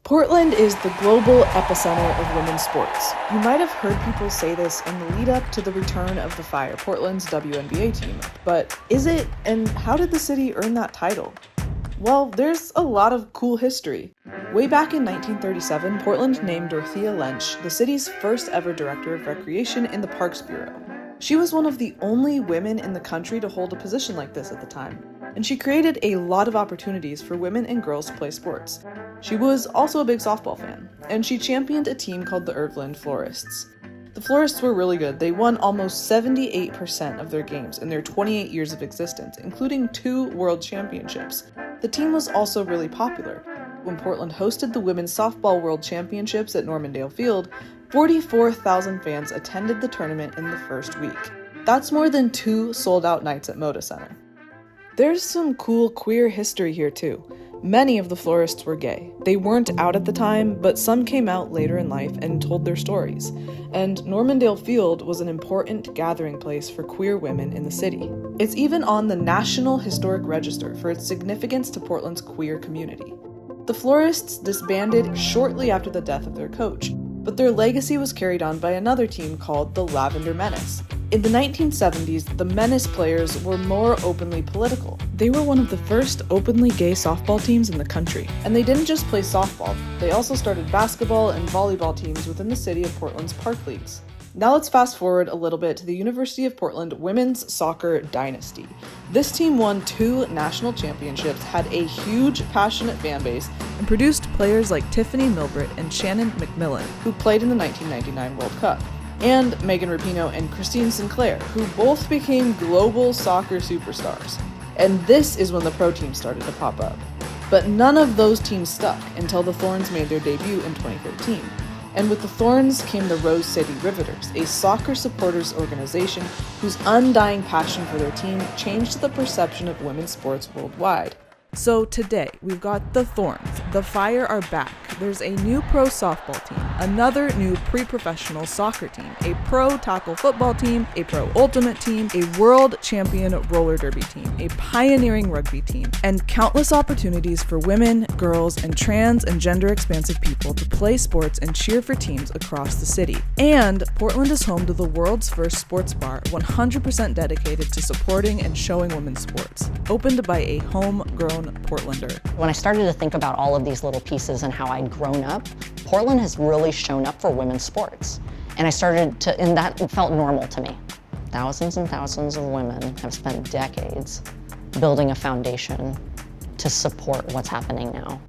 Portland is the global epicenter of women's sports. You might have heard people say this in the lead up to the return of the Fire, Portland's WNBA team. But is it, and how did the city earn that title? Well, there's a lot of cool history. Way back in 1937, Portland named Dorothea Lynch the city's first ever director of recreation in the Parks Bureau. She was one of the only women in the country to hold a position like this at the time, and she created a lot of opportunities for women and girls to play sports. She was also a big softball fan, and she championed a team called the Erv Lind Florists. The Florists were really good. They won almost 78% of their games in their 28 years of existence, including 2 world championships. The team was also really popular. When Portland hosted the Women's Softball World Championships at Normandale Field, 44,000 fans attended the tournament in the first week. That's more than 2 sold-out nights at Moda Center. There's some cool queer history here too. Many of the Florists were gay. They weren't out at the time, but some came out later in life and told their stories. And Normandale Field was an important gathering place for queer women in the city. It's even on the National Historic Register for its significance to Portland's queer community. The Florists disbanded shortly after the death of their coach, but their legacy was carried on by another team called the Lavender Menace. In the 1970s, the Menace players were more openly political. They were one of the first openly gay softball teams in the country. And they didn't just play softball, they also started basketball and volleyball teams within the city of Portland's park leagues. Now let's fast forward a little bit to the University of Portland women's soccer dynasty. This team won 2 national championships, had a huge, passionate fan base, and produced players like Tiffany Milbritt and Shannon McMillan, who played in the 1999 World Cup, and Megan Rapinoe and Christine Sinclair, who both became global soccer superstars. And this is when the pro teams started to pop up. But none of those teams stuck until the Thorns made their debut in 2013. And with the Thorns came the Rose City Riveters, a soccer supporters organization whose undying passion for their team changed the perception of women's sports worldwide. So today, we've got the Thorns. The Fire are back. There's a new pro softball team, another new pre-professional soccer team, a pro tackle football team, a pro ultimate team, a world champion roller derby team, a pioneering rugby team, and countless opportunities for women, girls, and trans and gender expansive people to play sports and cheer for teams across the city. And Portland is home to the world's first sports bar, 100% dedicated to supporting and showing women's sports, opened by a homegrown Portlander. When I started to think about all of these little pieces and how I'd grown up, Portland has really shown up for women's sports. And that felt normal to me. Thousands and thousands of women have spent decades building a foundation to support what's happening now.